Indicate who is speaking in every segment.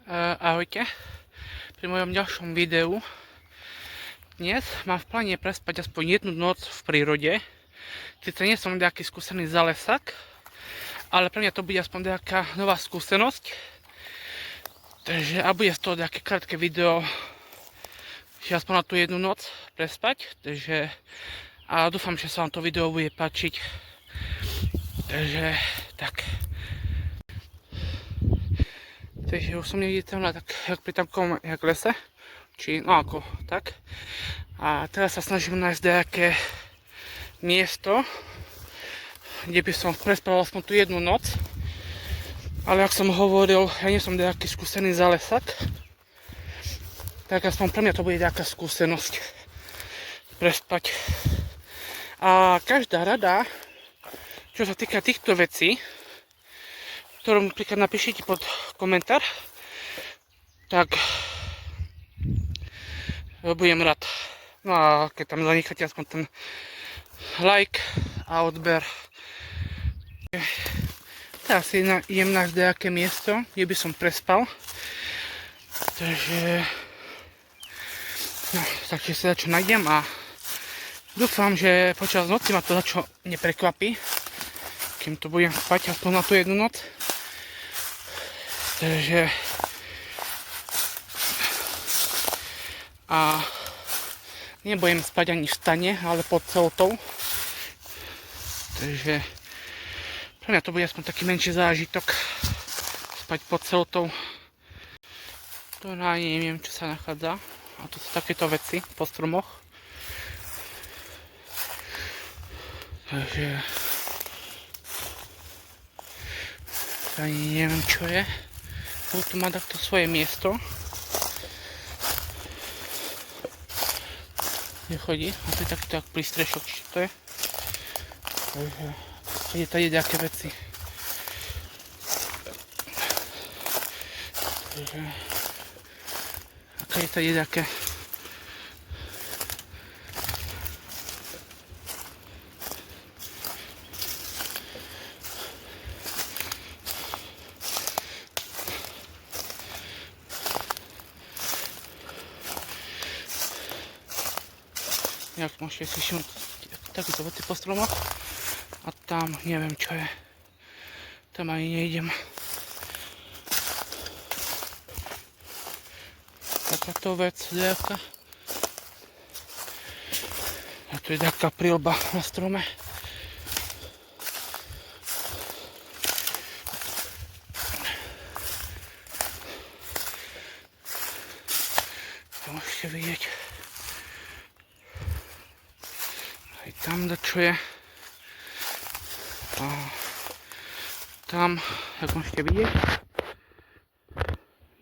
Speaker 1: Ahojte, pri mojom ďalšom videu. Dnes mám v pláne prespať aspoň jednu noc v prírode. Sice nie som nejaký skúsený zálesak, ale pre mňa to bude aspoň nejaká nová skúsenosť. Takže a bude z toho nejaké krátke video, že aspoň na tú jednu noc prespať. Takže a dúfam, že sa vám to video bude páčiť. Takže tak. Takže už som niekde tam tak pri takom lese, či no ako tak. A teraz sa snažím nájsť nejaké miesto, kde by som prespal aspoň tú jednu noc. Ale ak som hovoril, ja nie som nejaký skúsený zálesak, tak aspoň pre mňa to bude nejaká skúsenosť prespať. A každá rada, čo sa týka týchto vecí, ktorú napríklad napíšete pod komentár, tak budem rád. No a keď tam zanecháte aspoň ten like a odber. Teraz si idem nájsť nejaké miesto, kde by som prespal. Takže no, takže sa začo nájdem a dúfam, že počas noci ma to začo neprekvapí, kým to budem spať aspoň na tú jednu noc. Takže a nebudem spať ani v stane, ale pod celtou. Takže pre mňa to bude aspoň taký menší zážitok spať pod celtou. To ani neviem, čo sa nachádza. A to sú takéto veci po stromoch. Takže ani neviem, čo je. Tu má takto svoje miesto. Nechodí. A to je takýto jak prístrešok, či to je. Takže je tady nejaké veci. Takže aké je tady nejaké. Jak môžete si všimnúť takéto veci po stromoch. A tam neviem čo je. Tam ani nejdem. Takáto vec, nejaká. A tu je nejaká príľba na strome. To môžete vidieť. Aj tam dačo je. A tam, jak môžete vidieť,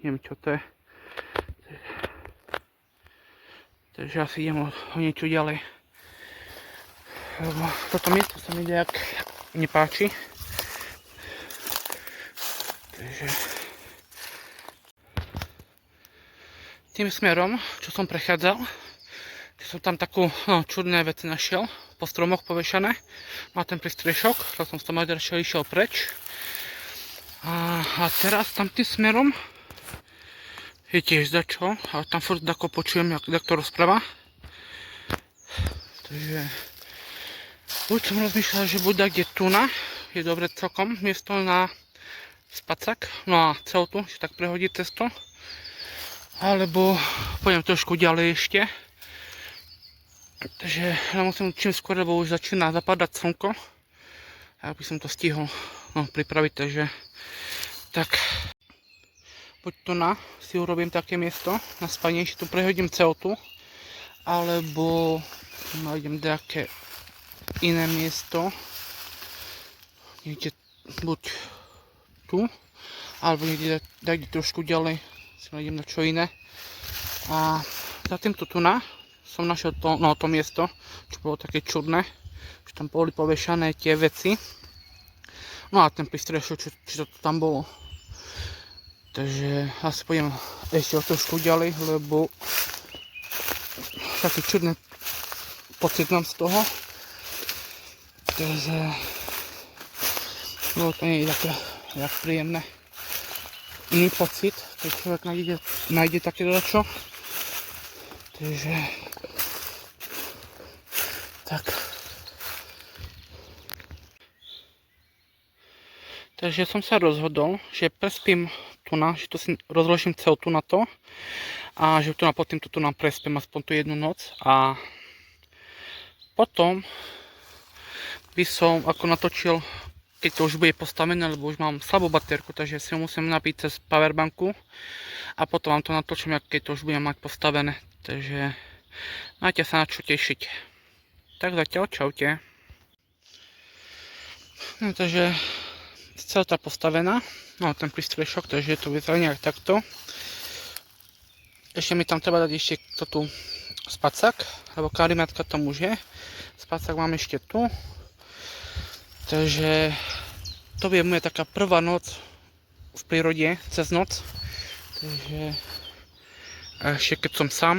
Speaker 1: neviem čo to je. Takže asi idem o niečo ďalej. Lebo toto miesto sa mi nejak nepáči. Takže tým smerom, čo som prechádzal, som tam takú čudné veci našiel po stromoch povešané. Má ten prístrešok, tak som s tom aj išiel preč. A teraz tam tým smerom je tiež začo, ale tam furt ako počujem, jak to rozpráva. Takže buď som rozmýšľal, že buď kde tuna, je dobre celkom miesto na spacák, no a celú tu, že tak prehodiť cestu. Alebo pôjdem trošku ďalej ešte. Takže ja musím čím skôr, lebo už začína zapadať slnko. Aby som to stihol pripraviť, takže tak. Buď tu si urobím také miesto na spanie, že tu prehodím celú, alebo nájdem nejaké iné miesto. Niekde buď tu, alebo niekde trošku ďalej si nájdem na čo iné. A za týmto tu som našiel to miesto, čo bolo také čudné, že tam boli povešané tie veci. No a ten prístrešok, čo to tam bolo. Takže asi pôjdem ešte o trošku ďalej, lebo také čudné pocit mám z toho. Takže bolo to nie je také príjemné. iný pocit, keď človek nájde také dačo. Takže tak. Takže som sa rozhodol, že prespím tu na, že to si rozložím celú tu na to a že tu na pod týmto tu nám prespím aspoň tú jednu noc a potom by som ako natočil, keď to už bude postavené, lebo už mám slabú baterku, takže si ho musím nabiť cez powerbanku a potom vám to natočím, keď to už budem mať postavené. Takže máte sa na čo tešiť. Tak zatiaľ čaute. No takže celá tá postavená, no ten prístrešok, takže to vyzerá nejak takto. Ešte mi tam treba dať ešte tu spacák, lebo karimátka tam už je. Spacák mám ešte tu. Takže to je moja taká prvá noc v prírode, cez noc. Takže ešte keď som sám.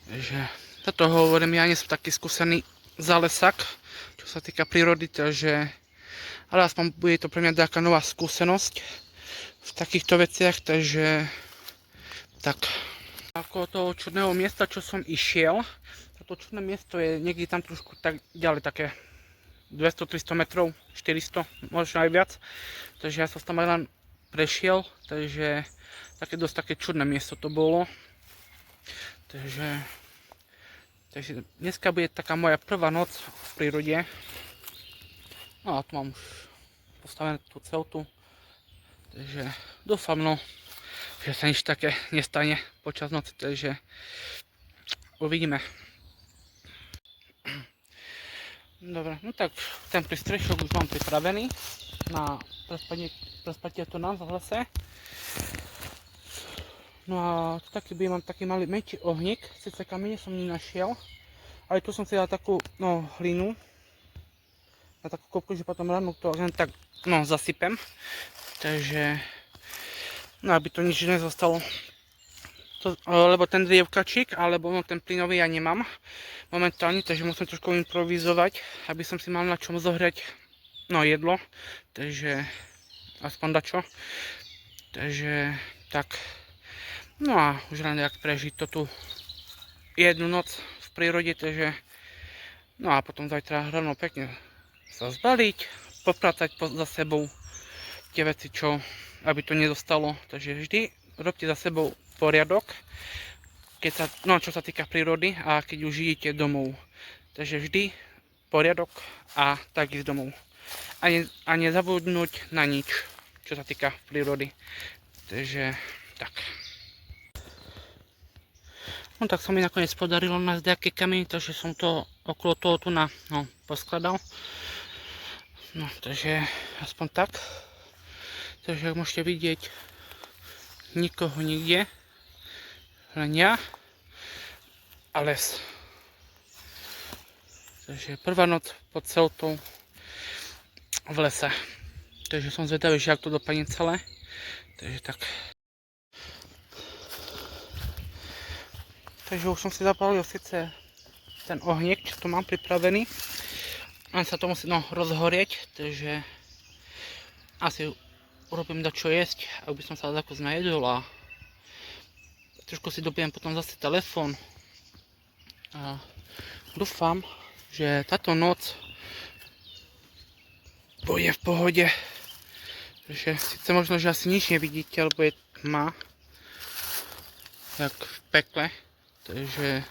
Speaker 1: Takže toto hovorím, ja nie som taký skúsený zálesak, čo sa týka prírody, takže ale aspoň bude to pre mňa taká nová skúsenosť v takýchto veciach, takže tak. Ako toho čudného miesta, čo som išiel, toto čudné miesto je niekde tam trošku tak ďalej, také 200-300 metrov, 400, možno aj viac, takže ja som tam aj len prešiel, takže také dosť také čudné miesto to bolo, takže dneska bude taká moja prvá noc v prírode. No a tu mám už postavené tú celtu, takže dúfam, no, že sa nič také nestane počas noci, takže uvidíme. Dobre, no tak ten prístrešok už mám pripravený na prespatie tu nám zase. No a taký mám taký malý menší ohník, sice kamene som nenašiel, ale tu som si dal takú hlinu, na takú kopku, že potom ráno to len tak zasypem, takže aby to nič nezostalo, lebo ten drievkačík alebo ten plynový ja nemám momentálne, takže musím trošku improvizovať, aby som si mal na čom zohrieť jedlo, takže aspoň dačo, takže tak. No a už len jak prežiť to tu jednu noc v prírode, takže no a potom zajtra ráno pekne sa zbaliť, popratať za sebou tie veci, aby to nedostalo, takže vždy robte za sebou poriadok, čo sa týka prírody a keď už idete domov, takže vždy poriadok a tak ísť domov a nezabudnúť na nič, čo sa týka prírody, takže tak. No tak sa mi nakoniec podarilo nájsť nejaké kamene, takže som to okolo toho tu poskladal. No takže aspoň tak. Takže ak môžete vidieť, nikoho nikde, len ja a les. Takže prvá noc pod celtou v lese. Takže som zvedavý, že ak to dopadne celé. Takže tak. Takže už som si zapálil síce ten ohník, čo tu mám pripravený. Len sa to musí rozhorieť, takže asi urobím dačo jesť, ak by som sa ako najedol a trošku si dobijem potom zase telefón. A dúfam, že táto noc bude v pohode. Takže síce možno, že asi nič nevidíte, lebo je tma, tak v pekle, takže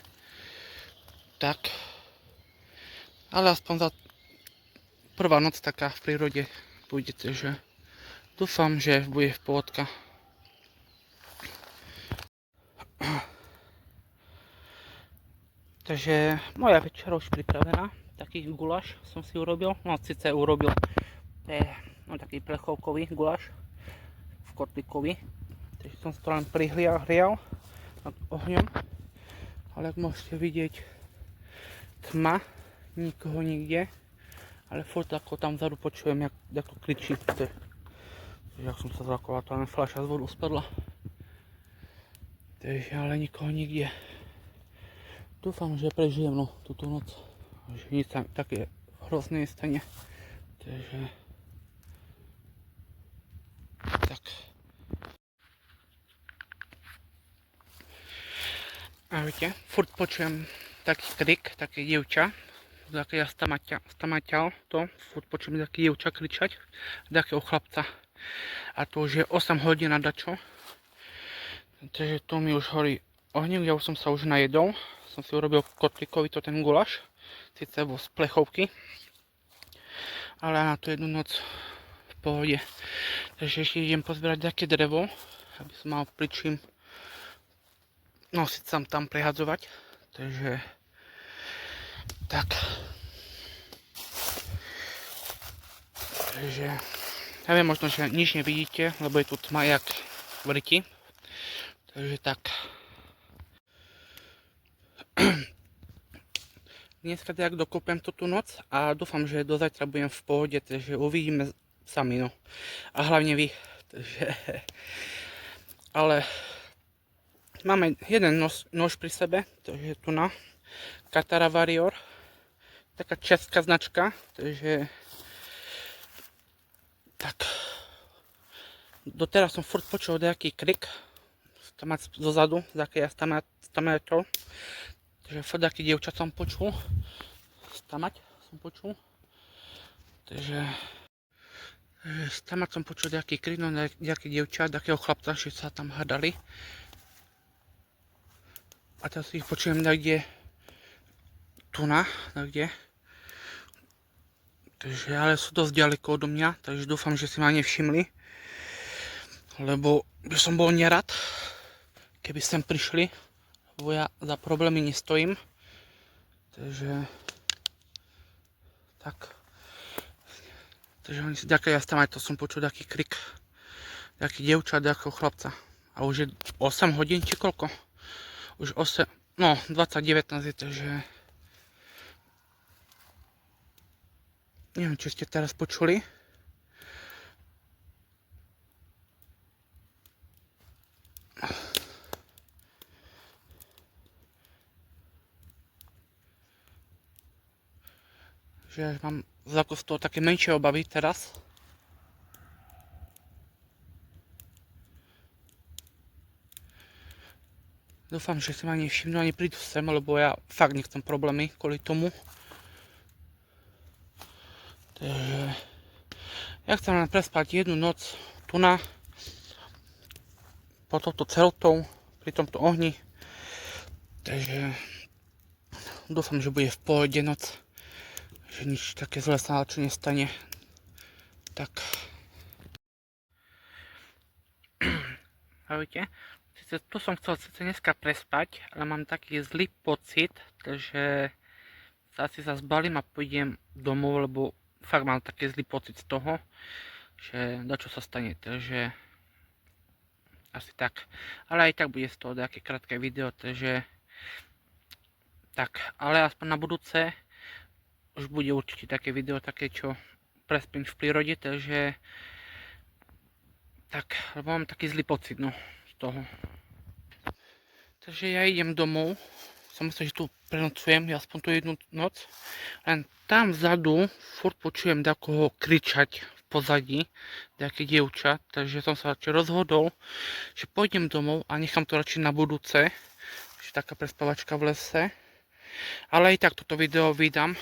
Speaker 1: tak. Ale aspoň za prvá noc taká v prírode bude, takže dúfam, že bude v pohodka. Takže moja večera už pripravená, taký guláš som si urobil, síce urobil, to je taký plechovkový guláš v kotlíkovi, takže som si to len prihrial nad ohňom, ale ak môžete vidieť, tma, nikoho nikde, ale furt ako tam vzadu počujem, jak to kričí, takže jak som sa zrakoval, to len fľaša z vodu spadla, takže ale nikoho nikde. Dúfam, že prežijem túto noc, že nič sa také hrozné nestane, takže Ahojte, furt počujem taký krik, také dievča, také ja stamaťal to, furt počujem taký dievča kričať, takého chlapca. A to už je 8 hodín na dačo, takže tu mi už horí ohník, ja už som sa už najedol, som si urobil kotlíkovi to ten gulaš, síce vo z plechovky, ale na tú jednu noc v pohode. Takže ešte idem pozbierať také drevo, aby som mal pričím nosiť sa tam prehadzovať, takže tak. Takže ja viem možno, že nič nevidíte, lebo je tu tma jak v riti, takže tak. Dneska tak dokúpem tú noc a dúfam, že do zajtra budem v pohode, takže uvidíme sami, no. A hlavne vy, takže ale máme jeden nož pri sebe, takže tu na Katara Warrior, taká česká značka, takže tak. Doteraz som furt počul nejaký krik, stamať zozadu, zakej ja stamatol, takže furt nejaký dievčat som počul, stamať som počul, takže stamať som počul nejaký krik, no nejaký dievčat, nejakého chlapca, že sa tam hádali. A teraz ich počujem niekde tu niekde. Takže, ale sú dosť ďaleko odo mňa, takže dúfam, že si ma nevšimli. Lebo by som bol nerad, keby sem prišli, lebo ja za problémy nestojím. Takže tak. Takže oni si ďakujú, ja tam aj to som počul taký krik. Taký dievčat, takého chlapca. A už je 8 hodín či koľko? Už 8, no 2019 je, takže neviem, či ste teraz počuli. Že mám z toho také menšie obavy teraz. Dúfam, že si ma nevšimnú ani prídu sem, lebo ja fakt nechcem problémy kvôli tomu. Takže ja chcem len prespať jednu noc tu pod touto celtou, pri tomto ohni. Takže dúfam, že bude v pohode noc, že nič také zlé sa čo nestane. Tak. Ahojte. Tu som chcel dneska prespať, ale mám taký zlý pocit, takže sa asi zbalím a pôjdem domov, lebo fakt mám taký zlý pocit z toho, že dačo sa stane, takže asi tak. Ale aj tak bude z toho nejaké krátke video, takže tak, ale aspoň na budúce už bude určite také video, také čo prespím v prírode, takže tak, lebo mám taký zlý pocit, no, z toho. Takže ja idem domov, som myslel, že tu prenocujem, aspoň tu jednu noc, len tam vzadu furt počujem takoho kričať v pozadí, nejaké dievča, takže som sa radšej rozhodol, že pôjdem domov a nechám to radšej na budúce, že taká prespavačka v lese, ale aj tak toto video vydám,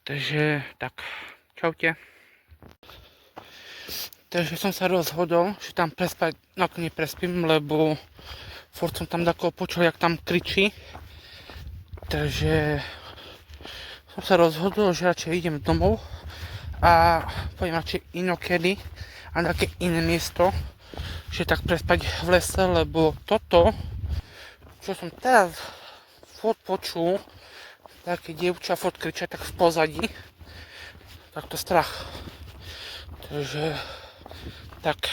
Speaker 1: takže tak, čaute. Takže som sa rozhodol, že tam prespať, no ako neprespím, lebo furt som tam takého počul, jak tam kričí. Takže som sa rozhodol, že radšej idem domov a pôjdem radšej inokedy a na také iné miesto, že tak prespať v lese, lebo toto, čo som teraz furt počul, také dievča furt kričia tak v pozadí, tak to strach. Takže tak.